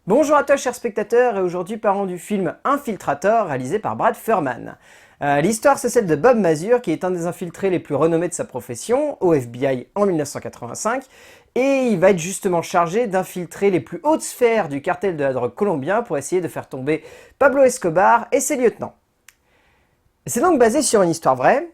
Bonjour à toi chers spectateurs, et aujourd'hui parlons du film Infiltrator réalisé par Brad Furman. L'histoire c'est celle de Bob Mazur qui est un des infiltrés les plus renommés de sa profession au FBI en 1985 et il va être justement chargé d'infiltrer les plus hautes sphères du cartel de la drogue colombien pour essayer de faire tomber Pablo Escobar et ses lieutenants. C'est donc basé sur une histoire vraie,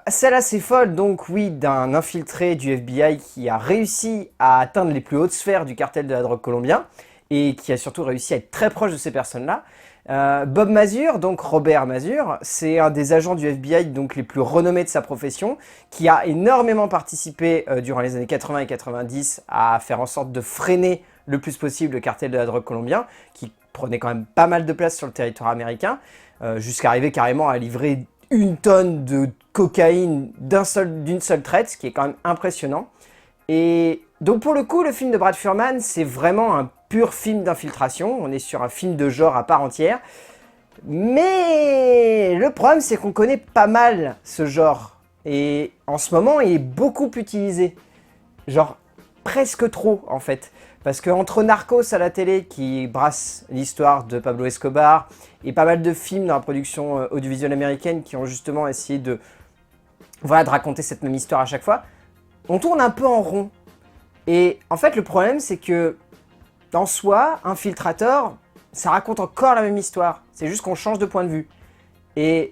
celle assez folle donc oui d'un infiltré du FBI qui a réussi à atteindre les plus hautes sphères du cartel de la drogue colombien et qui a surtout réussi à être très proche de ces personnes-là. Bob Mazur, donc Robert Mazur, c'est un des agents du FBI donc les plus renommés de sa profession, qui a énormément participé durant les années 80 et 90 à faire en sorte de freiner le plus possible le cartel de la drogue colombien, qui prenait quand même pas mal de place sur le territoire américain, jusqu'à arriver carrément à livrer 1 tonne de cocaïne d'une seule traite, ce qui est quand même impressionnant. Et donc pour le coup, le film de Brad Furman, c'est vraiment un pur film d'infiltration, on est sur un film de genre à part entière. Mais le problème, c'est qu'on connaît pas mal ce genre. Et en ce moment, il est beaucoup utilisé. Genre, presque trop, en fait. Parce qu'entre Narcos à la télé, qui brasse l'histoire de Pablo Escobar, et pas mal de films dans la production audiovisuelle américaine qui ont justement essayé de raconter cette même histoire à chaque fois, on tourne un peu en rond. Et en fait, le problème, c'est que en soi, Infiltrator, ça raconte encore la même histoire. C'est juste qu'on change de point de vue. Et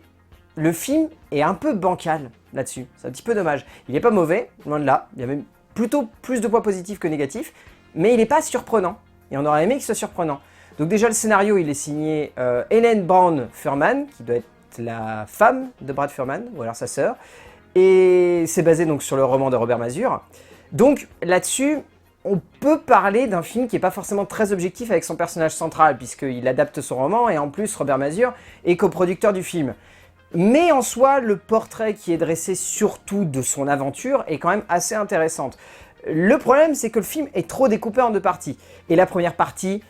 le film est un peu bancal là-dessus. C'est un petit peu dommage. Il n'est pas mauvais, loin de là. Il y a même plutôt plus de points positifs que négatifs. Mais il n'est pas surprenant. Et on aurait aimé qu'il soit surprenant. Donc déjà, le scénario, il est signé Helen Brown Furman, qui doit être la femme de Brad Furman, ou alors sa sœur. Et c'est basé donc sur le roman de Robert Mazur. Donc là-dessus, on peut parler d'un film qui n'est pas forcément très objectif avec son personnage central, puisqu'il adapte son roman, et en plus, Robert Mazur est coproducteur du film. Mais en soi, le portrait qui est dressé surtout de son aventure est quand même assez intéressante. Le problème, c'est que le film est trop découpé en 2 parties. Et la première partie,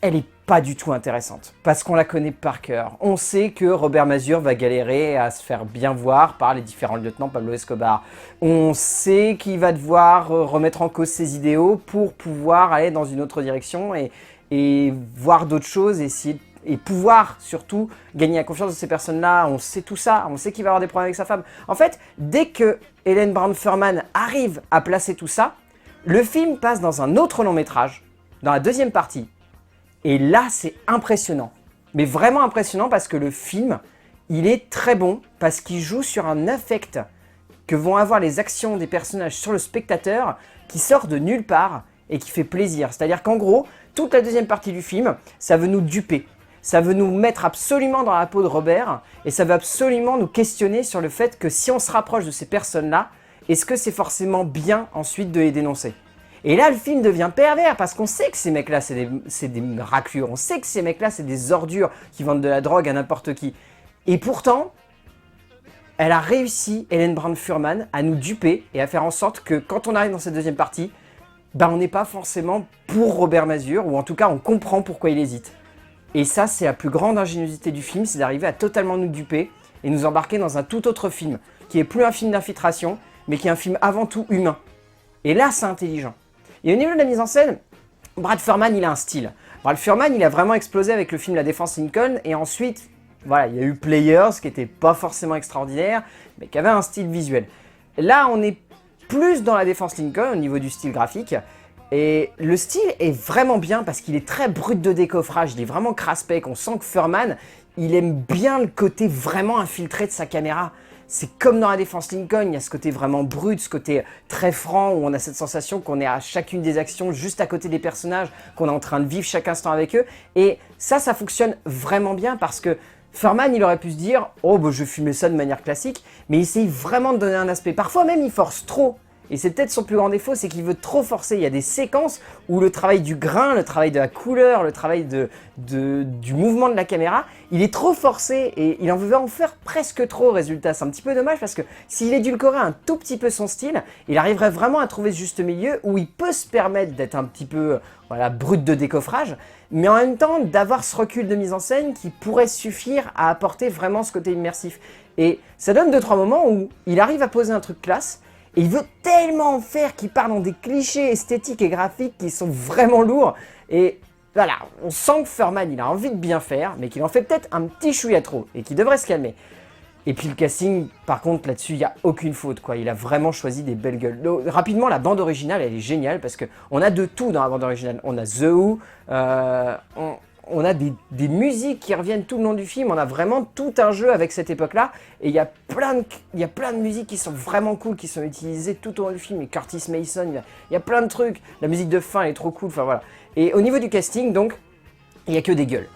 elle est pas du tout intéressante, parce qu'on la connaît par cœur. On sait que Robert Mazur va galérer à se faire bien voir par les différents lieutenants Pablo Escobar. On sait qu'il va devoir remettre en cause ses idéaux pour pouvoir aller dans une autre direction et voir d'autres choses, et pouvoir surtout gagner la confiance de ces personnes-là. On sait tout ça, on sait qu'il va avoir des problèmes avec sa femme. En fait, dès que Helen Brown Furman arrive à placer tout ça, le film passe dans un autre long métrage, dans la 2e partie. Et là, c'est impressionnant. Mais vraiment impressionnant parce que le film, il est très bon parce qu'il joue sur un affect que vont avoir les actions des personnages sur le spectateur qui sort de nulle part et qui fait plaisir. C'est-à-dire qu'en gros, toute la 2e partie du film, ça veut nous duper. Ça veut nous mettre absolument dans la peau de Robert et ça veut absolument nous questionner sur le fait que si on se rapproche de ces personnes-là, est-ce que c'est forcément bien ensuite de les dénoncer ? Et là, le film devient pervers parce qu'on sait que ces mecs-là, c'est des raclures. On sait que ces mecs-là, c'est des ordures qui vendent de la drogue à n'importe qui. Et pourtant, elle a réussi, Helen Brown Furman, à nous duper et à faire en sorte que quand on arrive dans cette 2e partie, on n'est pas forcément pour Robert Mazur, ou en tout cas, on comprend pourquoi il hésite. Et ça, c'est la plus grande ingéniosité du film, c'est d'arriver à totalement nous duper et nous embarquer dans un tout autre film, qui est plus un film d'infiltration, mais qui est un film avant tout humain. Et là, c'est intelligent. Et au niveau de la mise en scène, Brad Furman, il a un style. Brad Furman, il a vraiment explosé avec le film La Défense Lincoln, et ensuite, voilà, il y a eu Players, qui n'était pas forcément extraordinaire, mais qui avait un style visuel. Là, on est plus dans La Défense Lincoln, au niveau du style graphique, et le style est vraiment bien, parce qu'il est très brut de décoffrage, il est vraiment craspec, on sent que Furman, il aime bien le côté vraiment infiltré de sa caméra. C'est comme dans La Défense Lincoln, il y a ce côté vraiment brut, ce côté très franc, où on a cette sensation qu'on est à chacune des actions, juste à côté des personnages, qu'on est en train de vivre chaque instant avec eux. Et ça fonctionne vraiment bien parce que Furman, il aurait pu se dire « Oh, bah, je vais filmer ça de manière classique », mais il essaye vraiment de donner un aspect. Parfois même, il force trop. Et c'est peut-être son plus grand défaut, c'est qu'il veut trop forcer. Il y a des séquences où le travail du grain, le travail de la couleur, le travail du mouvement de la caméra, il est trop forcé et il en veut en faire presque trop au résultat. C'est un petit peu dommage parce que s'il édulcorait un tout petit peu son style, il arriverait vraiment à trouver ce juste milieu où il peut se permettre d'être un petit peu brut de décoffrage, mais en même temps d'avoir ce recul de mise en scène qui pourrait suffire à apporter vraiment ce côté immersif. Et ça donne 2-3 moments où il arrive à poser un truc classe, et il veut tellement en faire qu'il part dans des clichés esthétiques et graphiques qui sont vraiment lourds. Et voilà, on sent que Furman, il a envie de bien faire, mais qu'il en fait peut-être un petit chouïa trop, et qu'il devrait se calmer. Et puis le casting, par contre, là-dessus, il n'y a aucune faute, quoi. Il a vraiment choisi des belles gueules. Donc, rapidement, la bande originale, elle est géniale, parce qu'on a de tout dans la bande originale. On a The Who, on a des musiques qui reviennent tout le long du film, on a vraiment tout un jeu avec cette époque-là, et il y a plein de musiques qui sont vraiment cool, qui sont utilisées tout au long du film, et Curtis Mason, il y a plein de trucs, la musique de fin elle est trop cool, enfin voilà. Et au niveau du casting, donc, il n'y a que des gueules.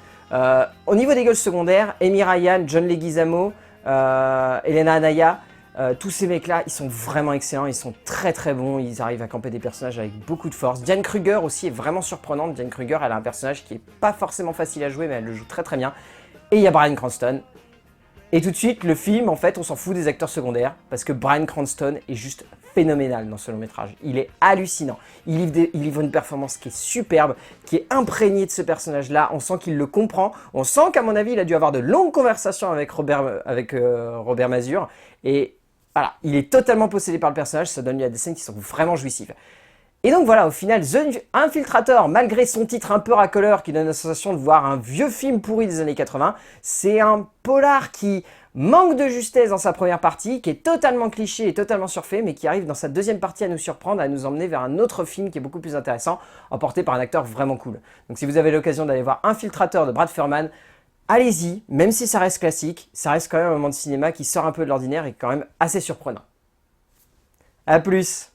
Au niveau des gueules secondaires, Amy Ryan, John Leguizamo, Elena Anaya, tous ces mecs-là, ils sont vraiment excellents, ils sont très très bons, ils arrivent à camper des personnages avec beaucoup de force. Diane Kruger aussi est vraiment surprenante. Diane Kruger, elle a un personnage qui est pas forcément facile à jouer, mais elle le joue très très bien. Et il y a Bryan Cranston. Et tout de suite, le film, en fait, on s'en fout des acteurs secondaires, parce que Bryan Cranston est juste phénoménal dans ce long métrage. Il est hallucinant. Il livre une performance qui est superbe, qui est imprégnée de ce personnage-là. On sent qu'il le comprend. On sent qu'à mon avis, il a dû avoir de longues conversations avec Robert Mazur. Et voilà, il est totalement possédé par le personnage. Ça donne lieu à des scènes qui sont vraiment jouissives. Et donc voilà, au final, The Infiltrator, malgré son titre un peu racoleur qui donne la sensation de voir un vieux film pourri des années 80, c'est un polar qui manque de justesse dans sa première partie, qui est totalement cliché et totalement surfait, mais qui arrive dans sa deuxième partie à nous surprendre, à nous emmener vers un autre film qui est beaucoup plus intéressant, emporté par un acteur vraiment cool. Donc si vous avez l'occasion d'aller voir Infiltrator de Brad Furman, allez-y, même si ça reste classique, ça reste quand même un moment de cinéma qui sort un peu de l'ordinaire et quand même assez surprenant. A plus!